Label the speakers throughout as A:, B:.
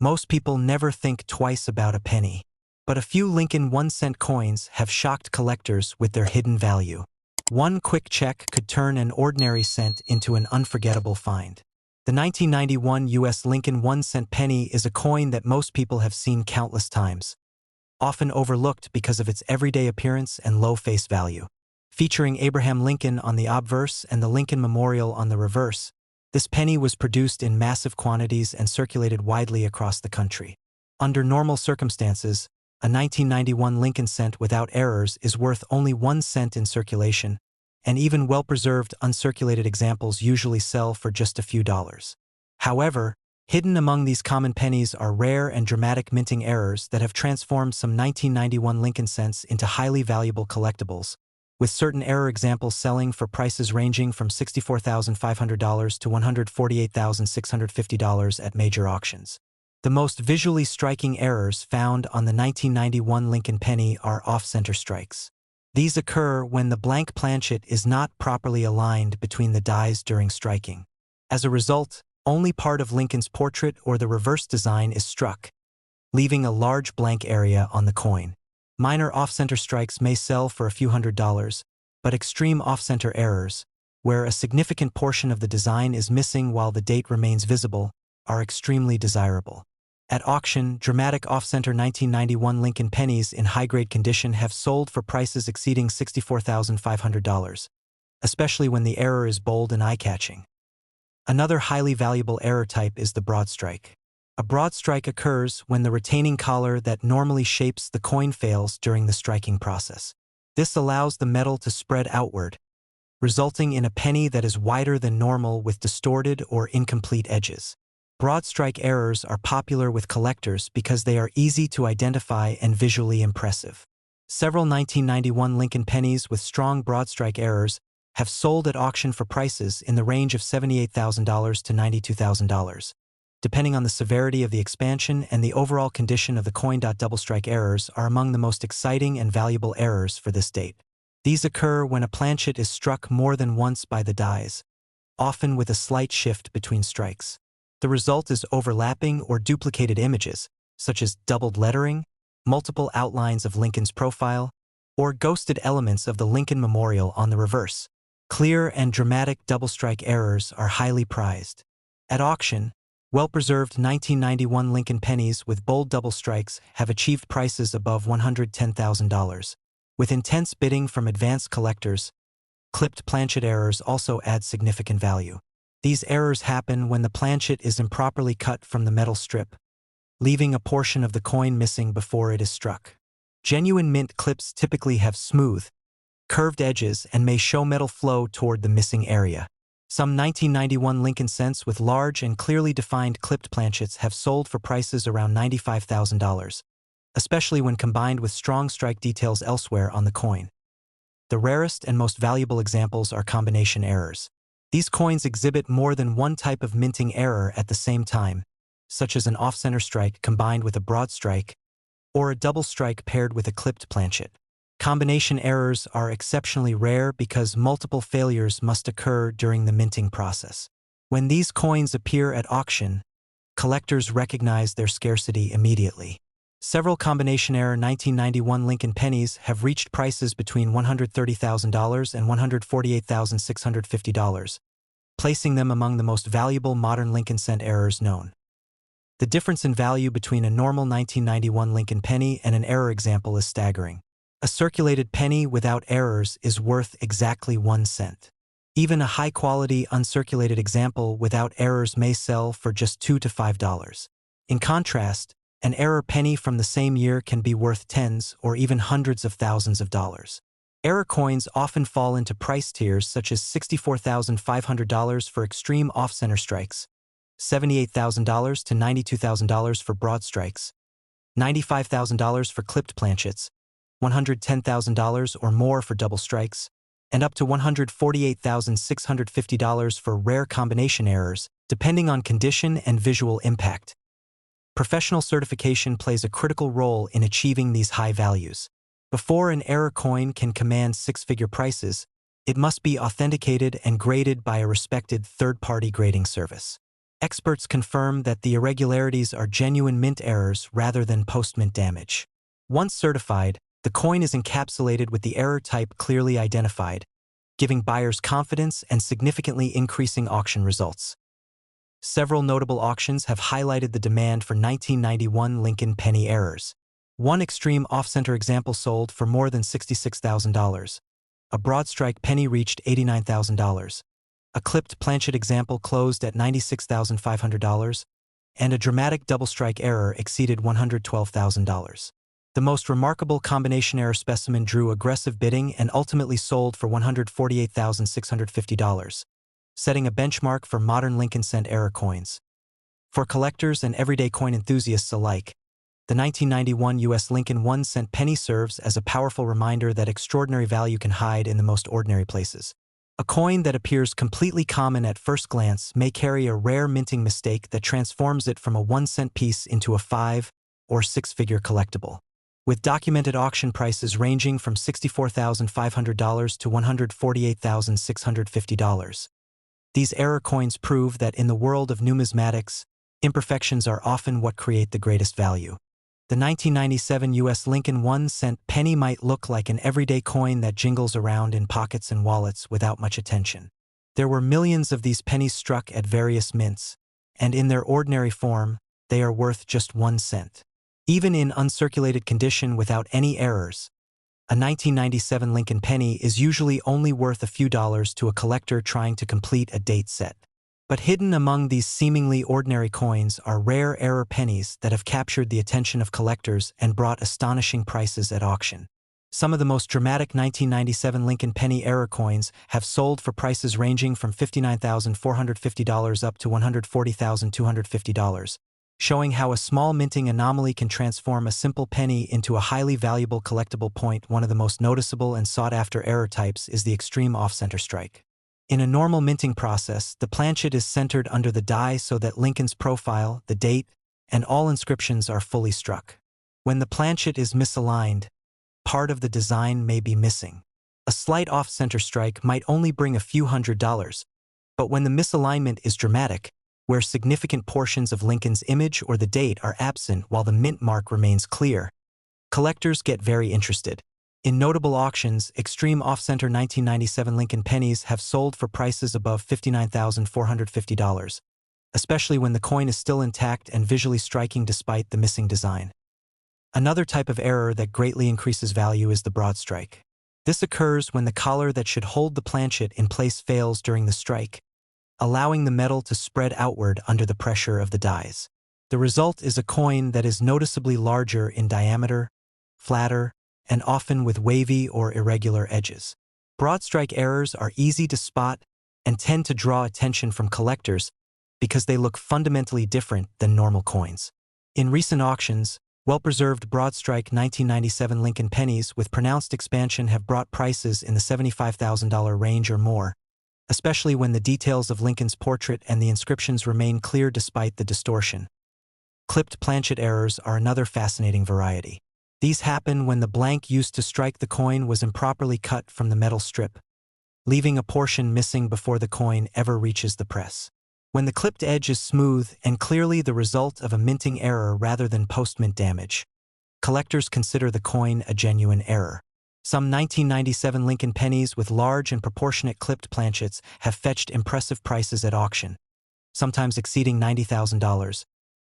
A: Most people never think twice about a penny. But a few Lincoln 1-cent coins have shocked collectors with their hidden value. One quick check could turn an ordinary cent into an unforgettable find. The 1991 U.S. Lincoln 1-cent penny is a coin that most people have seen countless times, often overlooked because of its everyday appearance and low face value. Featuring Abraham Lincoln on the obverse and the Lincoln Memorial on the reverse, this penny was produced in massive quantities and circulated widely across the country. Under normal circumstances, a 1991 Lincoln cent without errors is worth only 1 cent in circulation, and even well-preserved uncirculated examples usually sell for just a few dollars. However, hidden among these common pennies are rare and dramatic minting errors that have transformed some 1991 Lincoln cents into highly valuable collectibles, with certain error examples selling for prices ranging from $64,500 to $148,650 at major auctions. The most visually striking errors found on the 1991 Lincoln penny are off-center strikes. These occur when the blank planchet is not properly aligned between the dies during striking. As a result, only part of Lincoln's portrait or the reverse design is struck, leaving a large blank area on the coin. Minor off-center strikes may sell for a few $100s, but extreme off-center errors, where a significant portion of the design is missing while the date remains visible, are extremely desirable. At auction, dramatic off-center 1991 Lincoln pennies in high-grade condition have sold for prices exceeding $64,500, especially when the error is bold and eye-catching. Another highly valuable error type is the broad strike. A broad strike occurs when the retaining collar that normally shapes the coin fails during the striking process. This allows the metal to spread outward, resulting in a penny that is wider than normal with distorted or incomplete edges. Broad strike errors are popular with collectors because they are easy to identify and visually impressive. Several 1991 Lincoln pennies with strong broad strike errors have sold at auction for prices in the range of $78,000 to $92,000. Depending on the severity of the expansion and the overall condition of the coin. Double strike errors are among the most exciting and valuable errors for this date. These occur when a planchet is struck more than once by the dies, often with a slight shift between strikes. The result is overlapping or duplicated images, such as doubled lettering, multiple outlines of Lincoln's profile, or ghosted elements of the Lincoln Memorial on the reverse. Clear and dramatic double strike errors are highly prized. At auction, well-preserved 1991 Lincoln pennies with bold double strikes have achieved prices above $110,000. With intense bidding from advanced collectors, clipped planchet errors also add significant value. These errors happen when the planchet is improperly cut from the metal strip, leaving a portion of the coin missing before it is struck. Genuine mint clips typically have smooth, curved edges and may show metal flow toward the missing area. Some 1991 Lincoln cents with large and clearly defined clipped planchets have sold for prices around $95,000, especially when combined with strong strike details elsewhere on the coin. The rarest and most valuable examples are combination errors. These coins exhibit more than one type of minting error at the same time, such as an off-center strike combined with a broad strike, or a double strike paired with a clipped planchet. Combination errors are exceptionally rare because multiple failures must occur during the minting process. When these coins appear at auction, collectors recognize their scarcity immediately. Several combination error 1991 Lincoln pennies have reached prices between $130,000 and $148,650, placing them among the most valuable modern Lincoln cent errors known. The difference in value between a normal 1991 Lincoln penny and an error example is staggering. A circulated penny without errors is worth exactly 1 cent. Even a high-quality uncirculated example without errors may sell for just $2 to $5. In contrast, an error penny from the same year can be worth tens or even hundreds of thousands of dollars. Error coins often fall into price tiers such as $64,500 for extreme off-center strikes, $78,000 to $92,000 for broad strikes, $95,000 for clipped planchets, $110,000 or more for double strikes, and up to $148,650 for rare combination errors, depending on condition and visual impact. Professional certification plays a critical role in achieving these high values. Before an error coin can command six-figure prices, it must be authenticated and graded by a respected third-party grading service. Experts confirm that the irregularities are genuine mint errors rather than post-mint damage. Once certified, the coin is encapsulated with the error type clearly identified, giving buyers confidence and significantly increasing auction results. Several notable auctions have highlighted the demand for 1991 Lincoln penny errors. One extreme off-center example sold for more than $66,000. A broad strike penny reached $89,000. A clipped planchet example closed at $96,500, and a dramatic double strike error exceeded $112,000. The most remarkable combination error specimen drew aggressive bidding and ultimately sold for $148,650, setting a benchmark for modern Lincoln cent error coins. For collectors and everyday coin enthusiasts alike, the 1991 U.S. Lincoln 1-cent penny serves as a powerful reminder that extraordinary value can hide in the most ordinary places. A coin that appears completely common at first glance may carry a rare minting mistake that transforms it from a 1-cent piece into a 5- or 6-figure collectible. With documented auction prices ranging from $64,500 to $148,650. These error coins prove that in the world of numismatics, imperfections are often what create the greatest value. The 1997 U.S. Lincoln 1-cent penny might look like an everyday coin that jingles around in pockets and wallets without much attention. There were millions of these pennies struck at various mints, and in their ordinary form, they are worth just 1 cent. Even in uncirculated condition without any errors, a 1997 Lincoln penny is usually only worth a few dollars to a collector trying to complete a date set. But hidden among these seemingly ordinary coins are rare error pennies that have captured the attention of collectors and brought astonishing prices at auction. Some of the most dramatic 1997 Lincoln penny error coins have sold for prices ranging from $59,450 up to $140,250, showing how a small minting anomaly can transform a simple penny into a highly valuable collectible point. One of the most noticeable and sought-after error types is the extreme off-center strike. In a normal minting process, the planchet is centered under the die so that Lincoln's profile, the date, and all inscriptions are fully struck. When the planchet is misaligned, part of the design may be missing. A slight off-center strike might only bring a few $100s, but when the misalignment is dramatic, where significant portions of Lincoln's image or the date are absent while the mint mark remains clear, collectors get very interested. In notable auctions, extreme off-center 1997 Lincoln pennies have sold for prices above $59,450, especially when the coin is still intact and visually striking despite the missing design. Another type of error that greatly increases value is the broad strike. This occurs when the collar that should hold the planchet in place fails during the strike, allowing the metal to spread outward under the pressure of the dies. The result is a coin that is noticeably larger in diameter, flatter, and often with wavy or irregular edges. Broad strike errors are easy to spot and tend to draw attention from collectors because they look fundamentally different than normal coins. In recent auctions, well-preserved broad strike 1997 Lincoln pennies with pronounced expansion have brought prices in the $75,000 range or more, especially when the details of Lincoln's portrait and the inscriptions remain clear despite the distortion. Clipped planchet errors are another fascinating variety. These happen when the blank used to strike the coin was improperly cut from the metal strip, leaving a portion missing before the coin ever reaches the press. When the clipped edge is smooth and clearly the result of a minting error rather than post-mint damage, collectors consider the coin a genuine error. Some 1997 Lincoln pennies with large and proportionate clipped planchets have fetched impressive prices at auction, sometimes exceeding $90,000.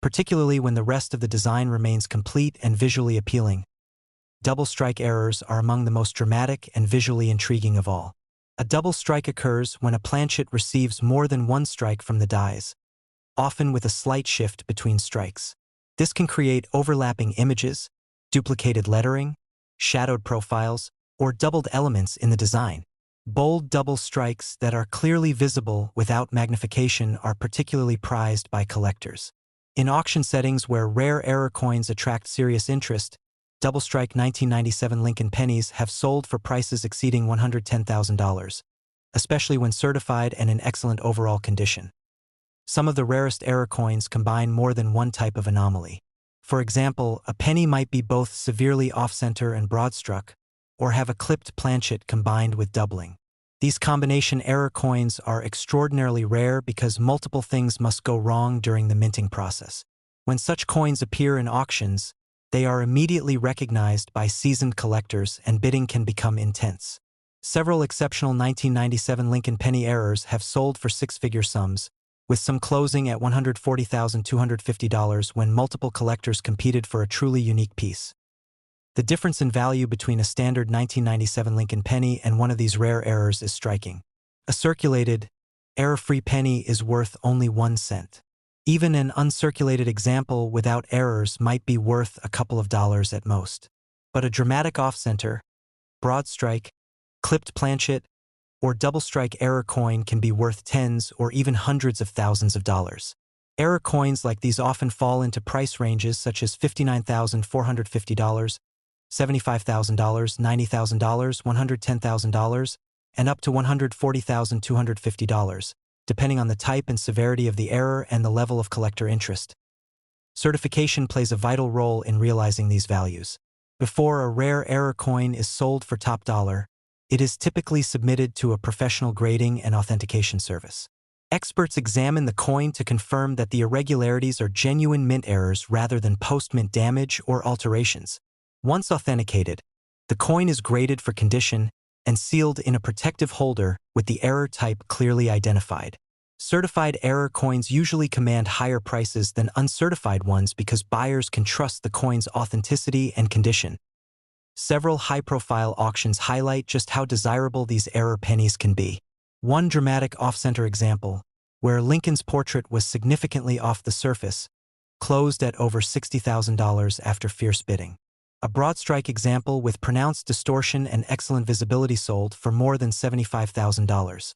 A: Particularly when the rest of the design remains complete and visually appealing. Double strike errors are among the most dramatic and visually intriguing of all. A double strike occurs when a planchet receives more than one strike from the dies, often with a slight shift between strikes. This can create overlapping images, duplicated lettering, shadowed profiles, or doubled elements in the design. Bold double strikes that are clearly visible without magnification are particularly prized by collectors. In auction settings where rare error coins attract serious interest, double strike 1997 Lincoln pennies have sold for prices exceeding $110,000, especially when certified and in excellent overall condition. Some of the rarest error coins combine more than one type of anomaly. For example, a penny might be both severely off-center and broad-struck, or have a clipped planchet combined with doubling. These combination error coins are extraordinarily rare because multiple things must go wrong during the minting process. When such coins appear in auctions, they are immediately recognized by seasoned collectors and bidding can become intense. Several exceptional 1997 Lincoln penny errors have sold for six-figure sums, with some closing at $140,250 when multiple collectors competed for a truly unique piece. The difference in value between a standard 1997 Lincoln penny and one of these rare errors is striking. A circulated, error-free penny is worth only 1 cent. Even an uncirculated example without errors might be worth a couple of dollars at most. But a dramatic off-center, broad strike, clipped planchet, or double strike error coin can be worth tens or even hundreds of thousands of dollars. Error coins like these often fall into price ranges such as $59,450, $75,000, $90,000, $110,000, and up to $140,250, depending on the type and severity of the error and the level of collector interest. Certification plays a vital role in realizing these values. Before a rare error coin is sold for top dollar, it is typically submitted to a professional grading and authentication service. Experts examine the coin to confirm that the irregularities are genuine mint errors rather than post-mint damage or alterations. Once authenticated, the coin is graded for condition and sealed in a protective holder with the error type clearly identified. Certified error coins usually command higher prices than uncertified ones because buyers can trust the coin's authenticity and condition. Several high-profile auctions highlight just how desirable these error pennies can be. One dramatic off-center example, where Lincoln's portrait was significantly off the surface, closed at over $60,000 after fierce bidding. A broad strike example with pronounced distortion and excellent visibility sold for more than $75,000,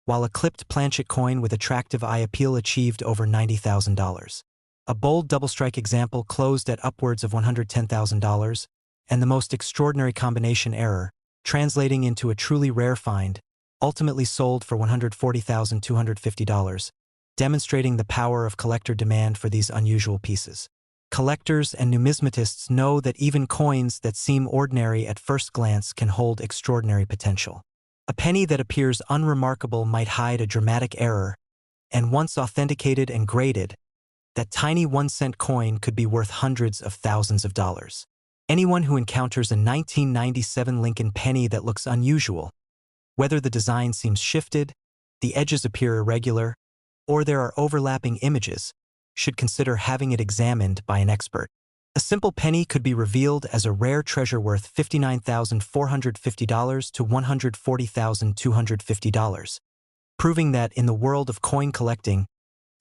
A: while a clipped planchet coin with attractive eye appeal achieved over $90,000. A bold double strike example closed at upwards of $110,000, and the most extraordinary combination error, translating into a truly rare find, ultimately sold for $140,250, demonstrating the power of collector demand for these unusual pieces. Collectors and numismatists know that even coins that seem ordinary at first glance can hold extraordinary potential. A penny that appears unremarkable might hide a dramatic error, and once authenticated and graded, that tiny 1-cent coin could be worth hundreds of thousands of dollars. Anyone who encounters a 1997 Lincoln penny that looks unusual, whether the design seems shifted, the edges appear irregular, or there are overlapping images, should consider having it examined by an expert. A simple penny could be revealed as a rare treasure worth $59,450 to $140,250, proving that in the world of coin collecting,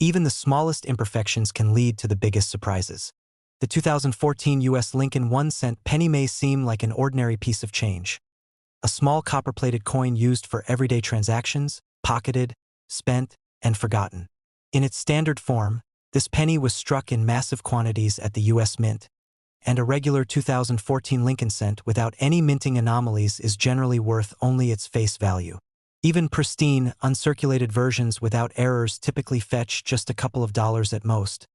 A: even the smallest imperfections can lead to the biggest surprises. The 2014 U.S. Lincoln 1-cent penny may seem like an ordinary piece of change. A small copper-plated coin used for everyday transactions, pocketed, spent, and forgotten. In its standard form, this penny was struck in massive quantities at the U.S. Mint, and a regular 2014 Lincoln cent without any minting anomalies is generally worth only its face value. Even pristine, uncirculated versions without errors typically fetch just a couple of dollars at most,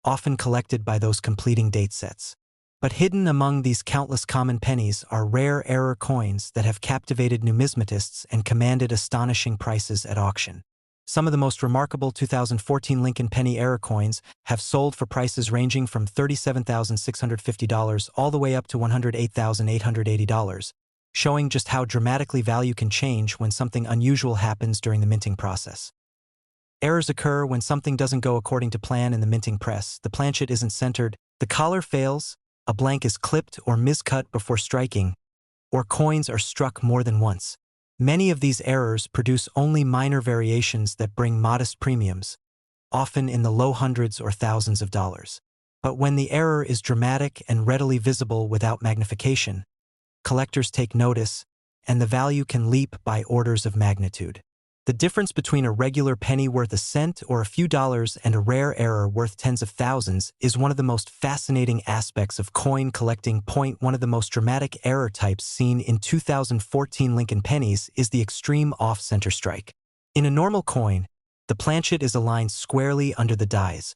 A: often collected by those completing date sets. But hidden among these countless common pennies are rare error coins that have captivated numismatists and commanded astonishing prices at auction. Some of the most remarkable 2014 Lincoln penny error coins have sold for prices ranging from $37,650 all the way up to $108,880, showing just how dramatically value can change when something unusual happens during the minting process. Errors occur when something doesn't go according to plan in the minting press. The planchet isn't centered, the collar fails, a blank is clipped or miscut before striking, or coins are struck more than once. Many of these errors produce only minor variations that bring modest premiums, often in the low hundreds or thousands of dollars. But when the error is dramatic and readily visible without magnification, collectors take notice, and the value can leap by orders of magnitude. The difference between a regular penny worth a cent or a few dollars and a rare error worth tens of thousands is one of the most fascinating aspects of coin collecting. One of the most dramatic error types seen in 2014 Lincoln pennies is the extreme off-center strike. In a normal coin, the planchet is aligned squarely under the dies,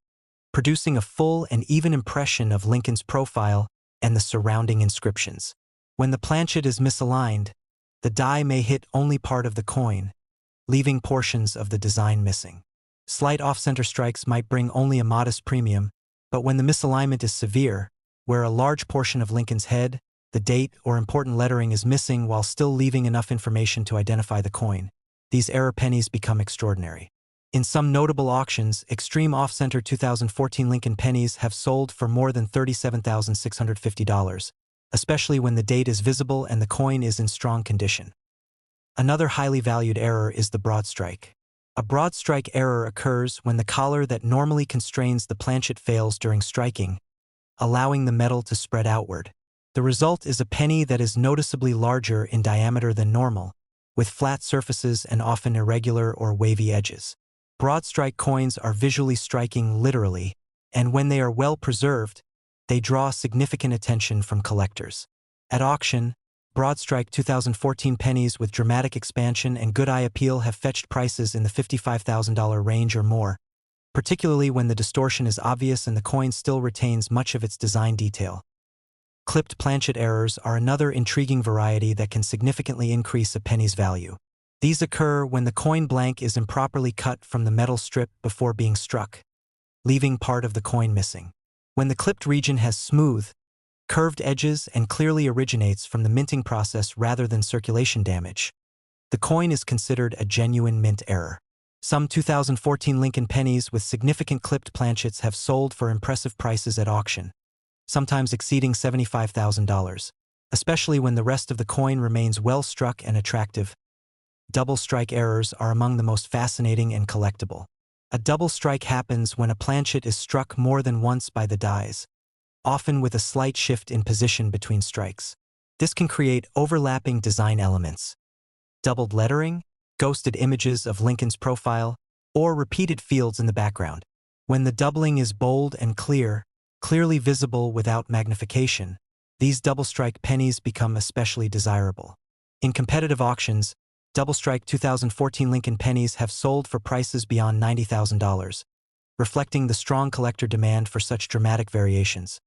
A: producing a full and even impression of Lincoln's profile and the surrounding inscriptions. When the planchet is misaligned, the die may hit only part of the coin, leaving portions of the design missing. Slight off-center strikes might bring only a modest premium, but when the misalignment is severe, where a large portion of Lincoln's head, the date, or important lettering is missing while still leaving enough information to identify the coin, these error pennies become extraordinary. In some notable auctions, extreme off-center 2014 Lincoln pennies have sold for more than $37,650, especially when the date is visible and the coin is in strong condition. Another highly valued error is the broad strike. A broad strike error occurs when the collar that normally constrains the planchet fails during striking, allowing the metal to spread outward. The result is a penny that is noticeably larger in diameter than normal, with flat surfaces and often irregular or wavy edges. Broad strike coins are visually striking literally, and when they are well preserved, they draw significant attention from collectors. At auction, broad strike 2014 pennies with dramatic expansion and good eye appeal have fetched prices in the $55,000 range or more, particularly when the distortion is obvious and the coin still retains much of its design detail. Clipped planchet errors are another intriguing variety that can significantly increase a penny's value. These occur when the coin blank is improperly cut from the metal strip before being struck, leaving part of the coin missing. When the clipped region has smooth, curved edges and clearly originates from the minting process rather than circulation damage, the coin is considered a genuine mint error. Some 2014 Lincoln pennies with significant clipped planchets have sold for impressive prices at auction, sometimes exceeding $75,000, especially when the rest of the coin remains well struck and attractive. Double strike errors are among the most fascinating and collectible. A double strike happens when a planchet is struck more than once by the dies, often with a slight shift in position between strikes. This can create overlapping design elements, doubled lettering, ghosted images of Lincoln's profile, or repeated fields in the background. When the doubling is bold and clearly visible without magnification, these double strike pennies become especially desirable. In competitive auctions, double strike 2014 Lincoln pennies have sold for prices beyond $90,000, reflecting the strong collector demand for such dramatic variations.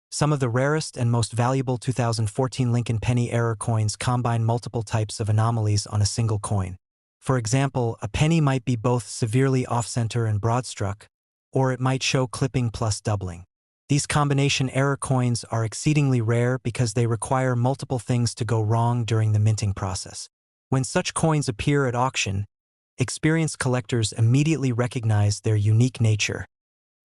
A: Some of the rarest and most valuable 2014 Lincoln penny error coins combine multiple types of anomalies on a single coin. For example, a penny might be both severely off-center and broad-struck, or it might show clipping plus doubling. These combination error coins are exceedingly rare because they require multiple things to go wrong during the minting process. When such coins appear at auction, experienced collectors immediately recognize their unique nature,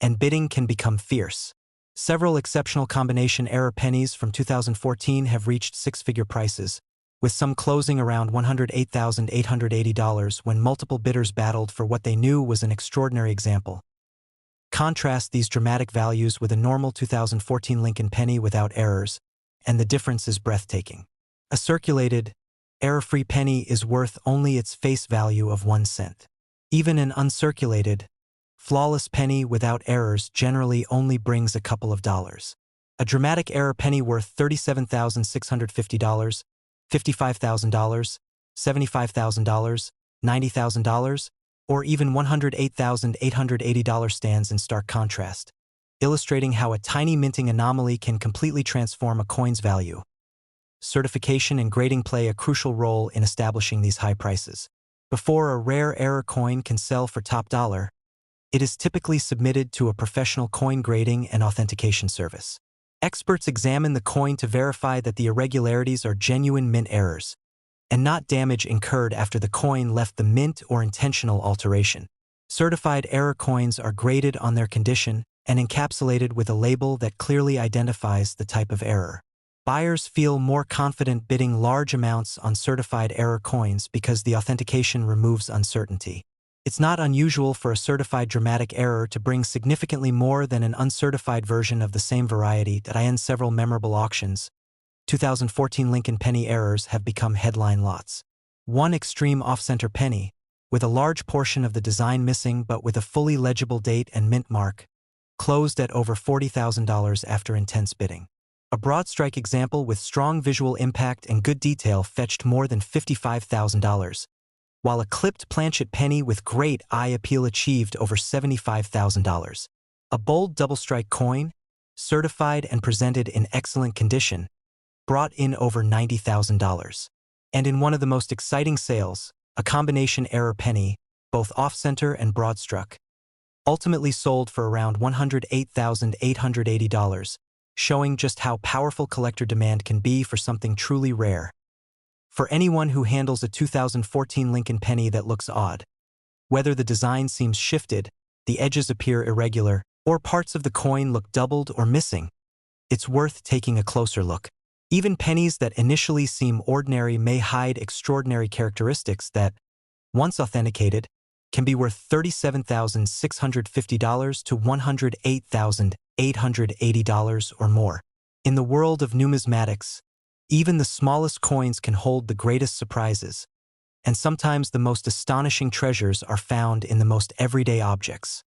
A: and bidding can become fierce. Several exceptional combination error pennies from 2014 have reached six-figure prices, with some closing around $108,880 when multiple bidders battled for what they knew was an extraordinary example. Contrast these dramatic values with a normal 2014 Lincoln penny without errors, and the difference is breathtaking. A circulated, error-free penny is worth only its face value of 1 cent. Even an uncirculated, flawless penny without errors generally only brings a couple of dollars. A dramatic error penny worth $37,650, $55,000, $75,000, $90,000, or even $108,880 stands in stark contrast, illustrating how a tiny minting anomaly can completely transform a coin's value. Certification and grading play a crucial role in establishing these high prices. Before a rare error coin can sell for top dollar, it is typically submitted to a professional coin grading and authentication service. Experts examine the coin to verify that the irregularities are genuine mint errors, and not damage incurred after the coin left the mint or intentional alteration. Certified error coins are graded on their condition and encapsulated with a label that clearly identifies the type of error. Buyers feel more confident bidding large amounts on certified error coins because the authentication removes uncertainty. It's not unusual for a certified dramatic error to bring significantly more than an uncertified version of the same variety. In several memorable auctions, 2014 Lincoln penny errors have become headline lots. One extreme off-center penny, with a large portion of the design missing but with a fully legible date and mint mark, closed at over $40,000 after intense bidding. A broad strike example with strong visual impact and good detail fetched more than $55,000, while a clipped planchet penny with great eye appeal achieved over $75,000. A bold double strike coin, certified and presented in excellent condition, brought in over $90,000. And in one of the most exciting sales, a combination error penny, both off-center and broad-struck, ultimately sold for around $108,880, showing just how powerful collector demand can be for something truly rare. For anyone who handles a 2014 Lincoln penny that looks odd, whether the design seems shifted, the edges appear irregular, or parts of the coin look doubled or missing, it's worth taking a closer look. Even pennies that initially seem ordinary may hide extraordinary characteristics that, once authenticated, can be worth $37,650 to $108,880 or more. In the world of numismatics, even the smallest coins can hold the greatest surprises, and sometimes the most astonishing treasures are found in the most everyday objects.